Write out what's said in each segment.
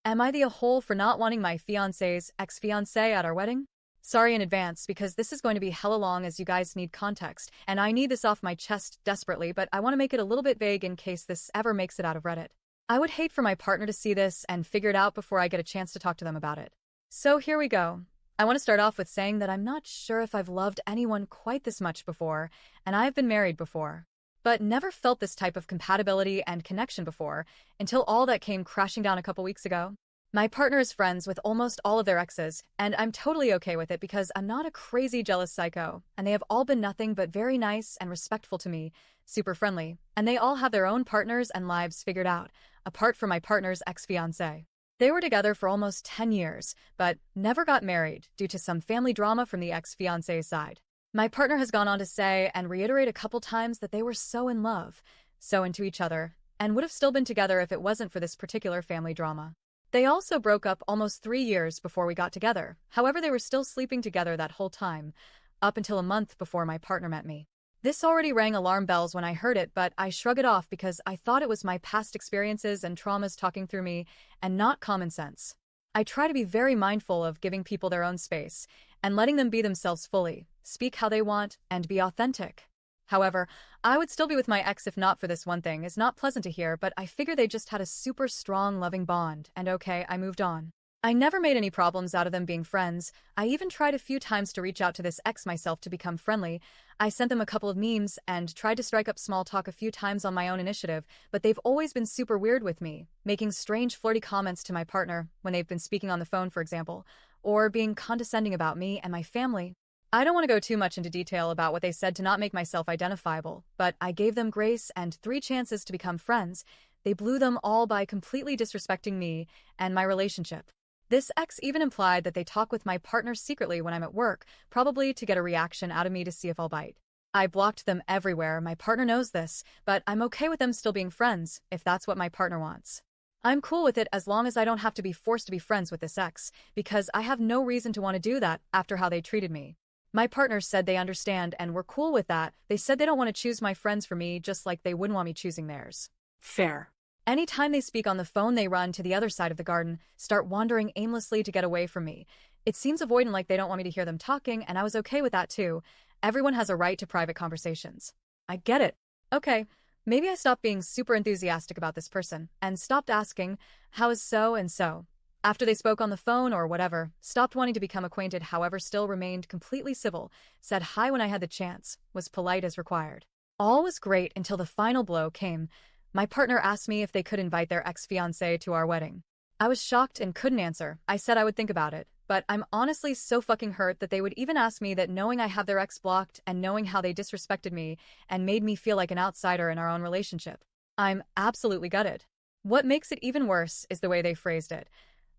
Am I the a-hole for not wanting my fiancé's ex-fiancé at our wedding? Sorry in advance because this is going to be hella long as you guys need context, and I need this off my chest desperately, but I want to make it a little bit vague in case this ever makes it out of Reddit. I would hate for my partner to see this and figure it out before I get a chance to talk to them about it. So here we go. I want to start off with saying that I'm not sure if I've loved anyone quite this much before, and I've been married before, but never felt this type of compatibility and connection before until all that came crashing down a couple weeks ago. My partner is friends with almost all of their exes, and I'm totally okay with it because I'm not a crazy jealous psycho, and they have all been nothing but very nice and respectful to me, super friendly, and they all have their own partners and lives figured out, apart from my partner's ex-fiancé. They were together for almost 10 years, but never got married due to some family drama from the ex-fiancé's side. My partner has gone on to say and reiterate a couple times that they were so in love, so into each other, and would have still been together if it wasn't for this particular family drama. They also broke up almost 3 years before we got together. However, they were still sleeping together that whole time, up until a month before my partner met me. This already rang alarm bells when I heard it, but I shrug it off because I thought it was my past experiences and traumas talking through me, and not common sense. I try to be very mindful of giving people their own space, and letting them be themselves fully, speak how they want, and be authentic. However, I would still be with my ex if not for this one thing. Is not pleasant to hear, but I figure they just had a super strong, loving bond, and okay, I moved on. I never made any problems out of them being friends. I even tried a few times to reach out to this ex myself to become friendly. I sent them a couple of memes and tried to strike up small talk a few times on my own initiative, but they've always been super weird with me, making strange flirty comments to my partner when they've been speaking on the phone, for example, or being condescending about me and my family. I don't want to go too much into detail about what they said to not make myself identifiable, but I gave them grace and 3 chances to become friends. They blew them all by completely disrespecting me and my relationship. This ex even implied that they talk with my partner secretly when I'm at work, probably to get a reaction out of me to see if I'll bite. I blocked them everywhere. My partner knows this, but I'm okay with them still being friends, if that's what my partner wants. I'm cool with it as long as I don't have to be forced to be friends with this ex, because I have no reason to want to do that after how they treated me. My partners said they understand and were cool with that. They said they don't want to choose my friends for me just like they wouldn't want me choosing theirs. Fair. Anytime they speak on the phone, they run to the other side of the garden, start wandering aimlessly to get away from me. It seems avoidant, like they don't want me to hear them talking, and I was okay with that too. Everyone has a right to private conversations. I get it. Okay, maybe I stopped being super enthusiastic about this person and stopped asking, how is so and so? After they spoke on the phone or whatever, stopped wanting to become acquainted, however still remained completely civil, said hi when I had the chance, was polite as required. All was great until the final blow came. My partner asked me if they could invite their ex-fiancé to our wedding. I was shocked and couldn't answer. I said I would think about it, but I'm honestly so fucking hurt that they would even ask me that, knowing I have their ex blocked and knowing how they disrespected me and made me feel like an outsider in our own relationship. I'm absolutely gutted. What makes it even worse is the way they phrased it.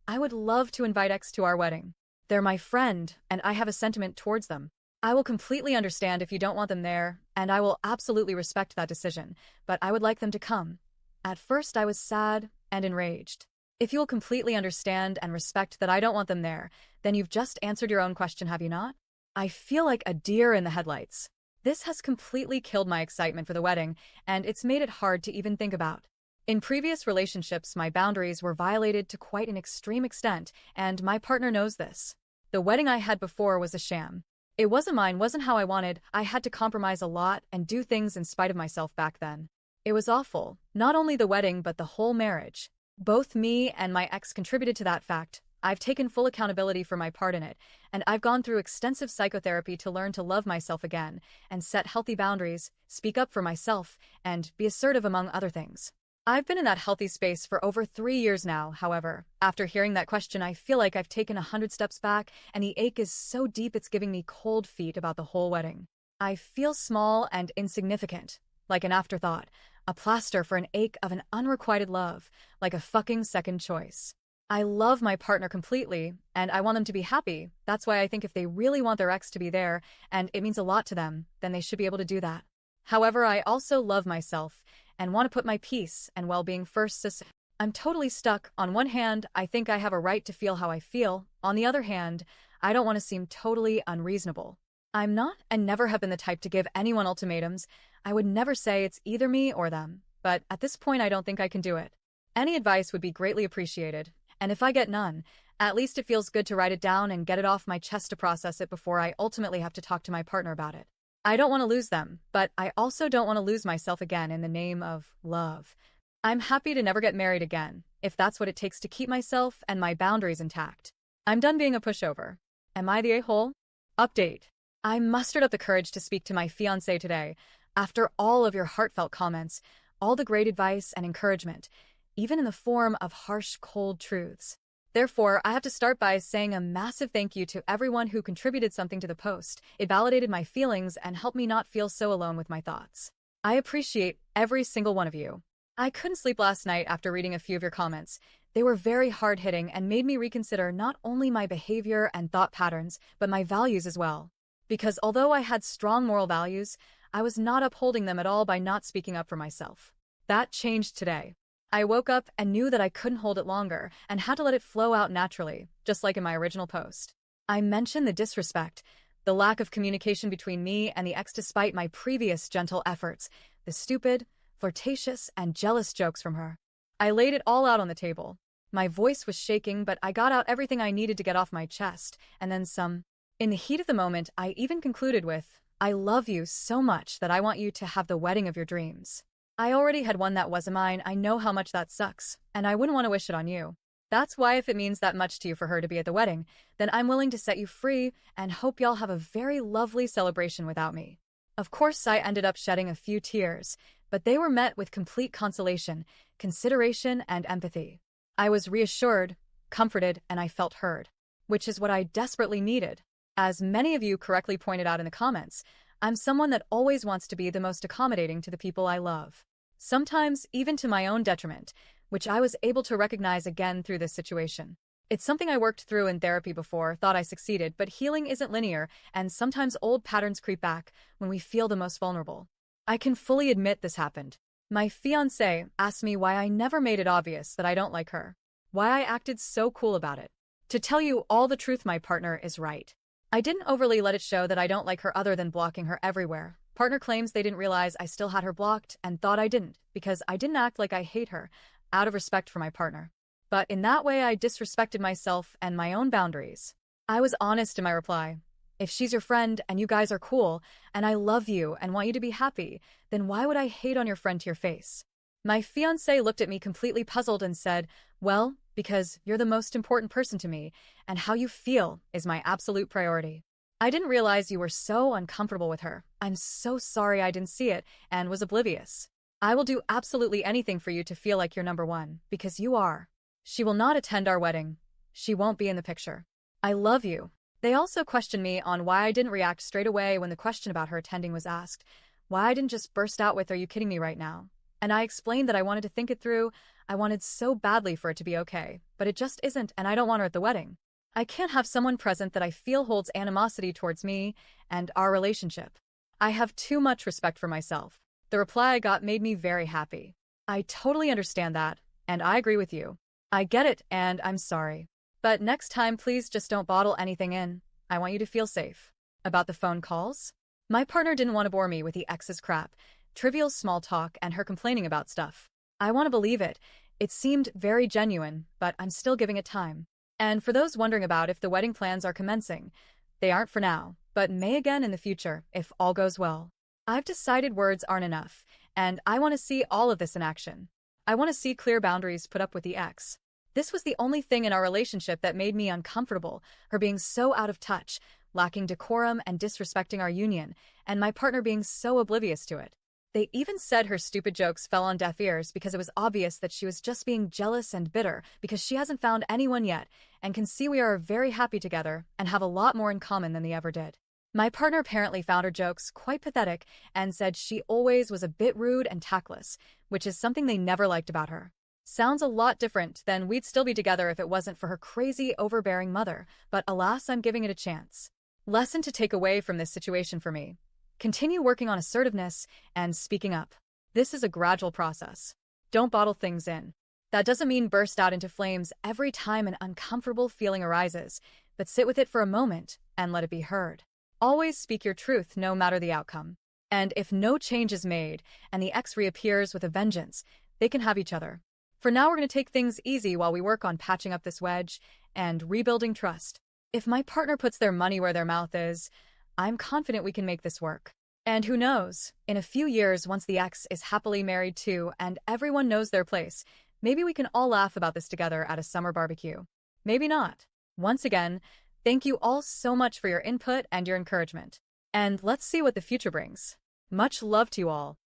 I would love to invite ex to our wedding. They're my friend, and I have a sentiment towards them. I will completely understand if you don't want them there, and I will absolutely respect that decision, but I would like them to come. At first I was sad and enraged. If you'll completely understand and respect that I don't want them there, then you've just answered your own question, have you not? I feel like a deer in the headlights. This has completely killed my excitement for the wedding, and it's made it hard to even think about. In previous relationships, my boundaries were violated to quite an extreme extent, and my partner knows this. The wedding I had before was a sham. It wasn't mine, wasn't how I wanted. I had to compromise a lot and do things in spite of myself back then. It was awful. Not only the wedding, but the whole marriage. Both me and my ex contributed to that fact. I've taken full accountability for my part in it, and I've gone through extensive psychotherapy to learn to love myself again and set healthy boundaries, speak up for myself, and be assertive, among other things. I've been in that healthy space for over 3 years now. However, after hearing that question, I feel like I've taken 100 steps back, and the ache is so deep it's giving me cold feet about the whole wedding. I feel small and insignificant, like an afterthought, a plaster for an ache of an unrequited love, like a fucking second choice. I love my partner completely, and I want them to be happy. That's why I think if they really want their ex to be there, and it means a lot to them, then they should be able to do that. However, I also love myself, and want to put my peace and well-being first, so I'm totally stuck. On one hand, I think I have a right to feel how I feel. On the other hand, I don't want to seem totally unreasonable. I'm not and never have been the type to give anyone ultimatums. I would never say it's either me or them, but at this point I don't think I can do it. Any advice would be greatly appreciated. And if I get none, at least it feels good to write it down and get it off my chest to process it before I ultimately have to talk to my partner about it. I don't want to lose them, but I also don't want to lose myself again in the name of love. I'm happy to never get married again, if that's what it takes to keep myself and my boundaries intact. I'm done being a pushover. Am I the a-hole? Update. I mustered up the courage to speak to my fiancé today, after all of your heartfelt comments, all the great advice and encouragement, even in the form of harsh, cold truths. Therefore, I have to start by saying a massive thank you to everyone who contributed something to the post. It validated my feelings and helped me not feel so alone with my thoughts. I appreciate every single one of you. I couldn't sleep last night after reading a few of your comments. They were very hard-hitting and made me reconsider not only my behavior and thought patterns, but my values as well. Because although I had strong moral values, I was not upholding them at all by not speaking up for myself. That changed today. I woke up and knew that I couldn't hold it longer and had to let it flow out naturally, just like in my original post. I mentioned the disrespect, the lack of communication between me and the ex despite my previous gentle efforts, the stupid, flirtatious, and jealous jokes from her. I laid it all out on the table. My voice was shaking, but I got out everything I needed to get off my chest, and then some. In the heat of the moment, I even concluded with, "I love you so much that I want you to have the wedding of your dreams." I already had one that wasn't mine. I know how much that sucks, and I wouldn't want to wish it on you. That's why if it means that much to you for her to be at the wedding, then I'm willing to set you free and hope y'all have a very lovely celebration without me. Of course, I ended up shedding a few tears, but they were met with complete consolation, consideration, and empathy. I was reassured, comforted, and I felt heard, which is what I desperately needed. As many of you correctly pointed out in the comments, I'm someone that always wants to be the most accommodating to the people I love. Sometimes even to my own detriment, which I was able to recognize again through this situation. It's something I worked through in therapy before, thought I succeeded, but healing isn't linear, and sometimes old patterns creep back when we feel the most vulnerable. I can fully admit this happened. My fiancé asked me why I never made it obvious that I don't like her, why I acted so cool about it. To tell you all the truth, my partner is right. I didn't overly let it show that I don't like her other than blocking her everywhere. Partner claims they didn't realize I still had her blocked and thought I didn't, because I didn't act like I hate her, out of respect for my partner. But in that way I disrespected myself and my own boundaries. I was honest in my reply. If she's your friend and you guys are cool, and I love you and want you to be happy, then why would I hate on your friend to your face? My fiancé looked at me completely puzzled and said, "Well, because you're the most important person to me, and how you feel is my absolute priority. I didn't realize you were so uncomfortable with her. I'm so sorry I didn't see it and was oblivious. I will do absolutely anything for you to feel like you're number one, because you are. She will not attend our wedding. She won't be in the picture. I love you." They also questioned me on why I didn't react straight away when the question about her attending was asked, why I didn't just burst out with, "Are you kidding me right now?" And I explained that I wanted to think it through. I wanted so badly for it to be okay, but it just isn't, and I don't want her at the wedding. I can't have someone present that I feel holds animosity towards me and our relationship. I have too much respect for myself. The reply I got made me very happy. I totally understand that, and I agree with you. I get it, and I'm sorry. But next time, please just don't bottle anything in. I want you to feel safe. About the phone calls? My partner didn't want to bore me with the ex's crap, trivial small talk, and her complaining about stuff. I want to believe it. It seemed very genuine, but I'm still giving it time. And for those wondering about if the wedding plans are commencing, they aren't for now, but may again in the future, if all goes well. I've decided words aren't enough, and I want to see all of this in action. I want to see clear boundaries put up with the ex. This was the only thing in our relationship that made me uncomfortable, her being so out of touch, lacking decorum and disrespecting our union, and my partner being so oblivious to it. They even said her stupid jokes fell on deaf ears because it was obvious that she was just being jealous and bitter because she hasn't found anyone yet and can see we are very happy together and have a lot more in common than they ever did. My partner apparently found her jokes quite pathetic and said she always was a bit rude and tactless, which is something they never liked about her. Sounds a lot different than we'd still be together if it wasn't for her crazy, overbearing mother, but alas, I'm giving it a chance. Lesson to take away from this situation for me. Continue working on assertiveness and speaking up. This is a gradual process. Don't bottle things in. That doesn't mean burst out into flames every time an uncomfortable feeling arises, but sit with it for a moment and let it be heard. Always speak your truth no matter the outcome. And if no change is made and the ex reappears with a vengeance, they can have each other. For now, we're going to take things easy while we work on patching up this wedge and rebuilding trust. If my partner puts their money where their mouth is, I'm confident we can make this work. And who knows, in a few years, once the ex is happily married too and everyone knows their place, maybe we can all laugh about this together at a summer barbecue. Maybe not. Once again, thank you all so much for your input and your encouragement. And let's see what the future brings. Much love to you all.